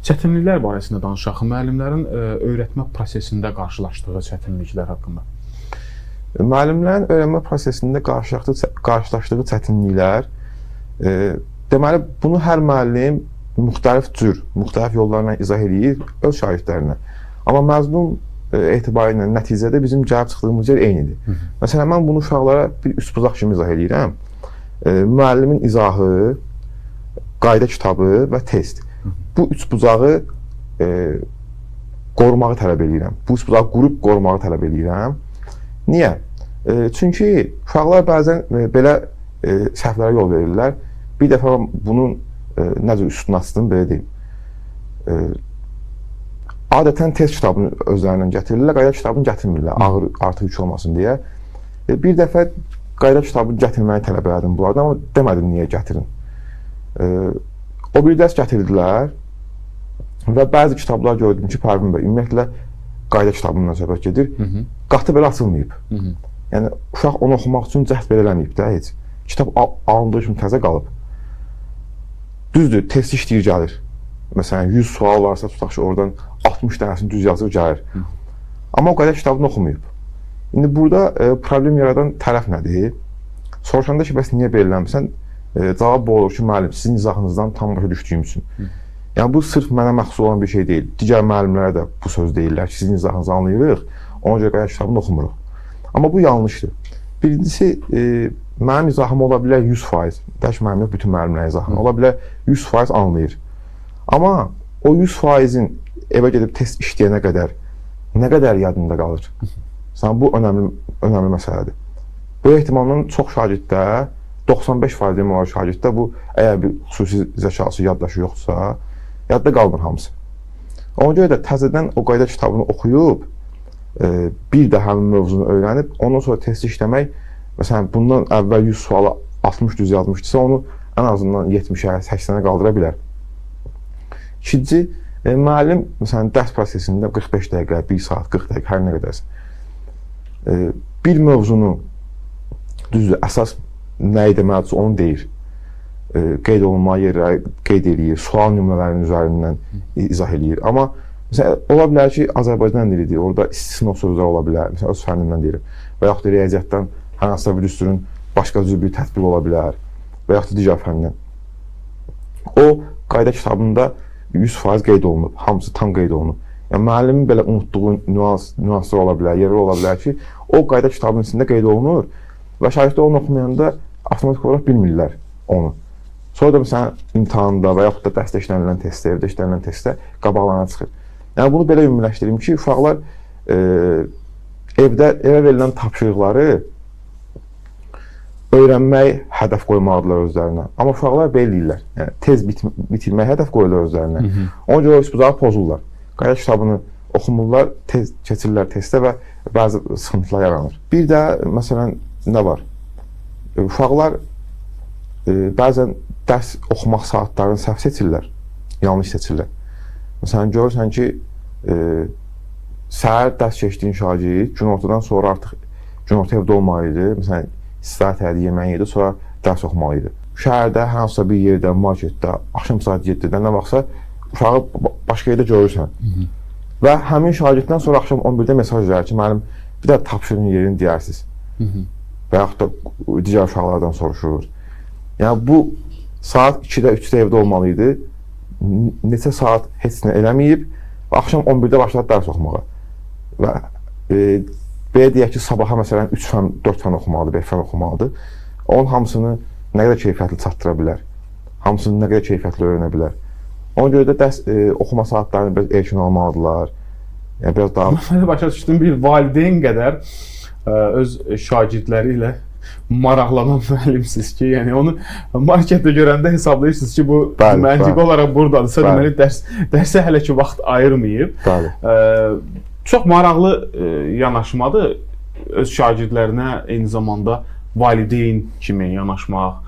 Çətinliklər barəsində danışaq. Müəllimlərin öyrətmə prosesində qarşılaşdığı çətinliklər haqqında. Müəllimlərin öyrənmə prosesində qarşılaşdığı çətinliklər, deməli, bunu hər müəllim müxtəlif yollarla izah edir öz şagirdlərinə. Amma məzmun etibarı ilə nəticədə bizim gəlib çıxdığımız yer eynidir. Məsələn, mən bunu uşaqlara bir üsbuzaq kimi izah edirəm. Müəllimin izahı, qayda kitabı və test. Bu üç bucağı qorumağı tələb edirəm. Bu üç bucağı qurub qorumağı tələb edirəm. Niyə? Çünki uşaqlar bəzən belə səhvlərə yol verirlər. Bir dəfə bunun necə üstünü açdım, belə deyim. Adətən test kitabını özlərindən gətirirlər, qayda kitabını gətirmirlər, ağır artıq yük olmasın deyə. Bir dəfə qayda kitabını gətirməyi tələb elədim bunlardan, amma demədim niyə gətirin. O bir dərs gətirdilər və bəzi kitablar gördüm ki, Pərvin bəy, ümumiyyətlə qayda kitabından söhbət gedir, qatı belə açılmayıb. Yəni, uşaq onu oxumaq üçün cəhd belə eləməyib də heç. Kitab alındığı kimi təzə qalıb. Düzdür, test işləyir gəlir. Məsələn, 100 sual varsa, tutaq ki, oradan 60 dənəsini düz yazır gəlir. Amma o qayda kitabını oxumayıb. İndi burada problem yaradan tərəf nədir? Soruşanda ki, bəs niyə belə eləmirsən? Cavab bu olur ki, müəllim, sizin izahınızdan tam başa düşdüyüm üçün. Yəni, bu sırf mənə məxsus olan bir şey deyil. Digər müəllimlərə də bu söz deyirlər ki, sizin izahınızı anlayırıq, ona görə qayda kitabını oxumuruq. Amma bu yanlışdır. Birincisi, mənim izahım ola bilər 100%. Tək mənim yox, bütün müəllimlərin izahım ola bilər 100% anlayır. Amma o 100%-in evə gedib test işləyənə qədər nə qədər yadında qalır? Bu önəmli məsələdir. Bu ehtimalın çox şagirddə, 95% demək olar şagirddə bu, əgər bir xüsusi zəkası yaddaşı yoxdursa, yadda qalmır hamısı. Ona görə də təzədən o qayda kitabını oxuyub, bir də həmin mövzunu öyrənib, ondan sonra testi işləmək, məsələn, bundan əvvəl 100 sualı 60 düz yazmışdırsa, onu ən azından 70-ə, 80-ə qaldıra bilər. İkinci, müəllim, məsələn, dərs prosesində 45 dəqiqə, 1 saat, 40 dəqiqə, hər nə qədərsə, bir mövzunu, düzdür, əsas nəyi deməlidirsə, onu deyir. Qeyd olunma yerləri qeyd edir, sual nümunələrinin üzərindən izah edir. Amma, məsələn, ola bilər ki, Azərbaycan dilidir, orada istisna sözlər ola bilər, məsələn, öz fənnimdən deyirəm. Və yaxud da riyaziyyatdan hər hansısa bir düsturun başqa cür bir tətbiq ola bilər və yaxud da digər fəndən. O, qayda kitabında 100% qeyd olunub, hamısı tam qeyd olunub. Yəni, müəllimin belə unutduğu nüanslar ola bilər, yerlər ola bilər ki, o qayda kitabının içində qeyd olunur və şagirdlər onu oxumayanda avtomatik olaraq bilmirlər onu. Sonra da məsələn, imtahanda və yaxud da dərsdə işlənilən testdə, evdə işlənilən testdə qabaqlarına çıxır. Yəni, bunu belə ümumiləşdirim ki, uşaqlar evə verilən tapşırıqları öyrənmək hədəf qoymaqdırlar özlərinə. Amma uşaqlar belə deyirlər, yəni, tez bitirmək hədəf qoyurlar özlərinə. Ona görə o üsbucağı pozurlar. Qayda kitabını oxumurlar, tez keçirlər testdə və bəzi sıxıntılar yaranır. Bir də, məsələn, nə var? Uşaqlar bəzən dərs oxumaq saatlarını səhv seçirlər, yanlış seçirlər. Məsələn, görürsən ki, səhər dərs keçdiyin şagird günortadan sonra artıq günorta evdə olmalıydı. Məsələn, istirahət edir, yeməyi yedi, sonra dərs oxumalıydı. Şəhərdə, hansısa bir yerdə, marketdə, axşam saat 7-də nə vaxtsa uşağı başqa yerdə görürsən. Və həmin şagirddən sonra axşam 11-də mesaj verir ki, müəllim, bir də tapşırığın yerini deyərsiniz. Və yaxud da digər uşaqlardan soruşurur. Yəni, bu saat 2-də, 3-də evdə olmalıydı. Neçə saat heç nə eləməyib və axşam 11-də başladı dərs oxumağa. Və belə deyək ki, sabaha məsələn 3 fən, 4 fən oxumalıdır, 5 fən oxumalıdır. Onun hamısını nə qədər keyfiyyətli çatdıra bilər, hamısını nə qədər keyfiyyətli öyrənə bilər. Ona görə də dərs oxuma saatlarını biraz erkən almalıdırlar. Yəni, biraz daha... Mən başa düşdüm, bir valideyn qədər öz şagirdləri ilə maraqlanan müəllimsiniz ki, yəni onu marketdə görəndə hesablayırsınız ki, bu məntiqi olaraq buradadırsa, deməli dərsə hələ ki vaxt ayırmayıb. Çox maraqlı yanaşmadır öz şagirdlərinə eyni zamanda valideyn kimi yanaşmaq,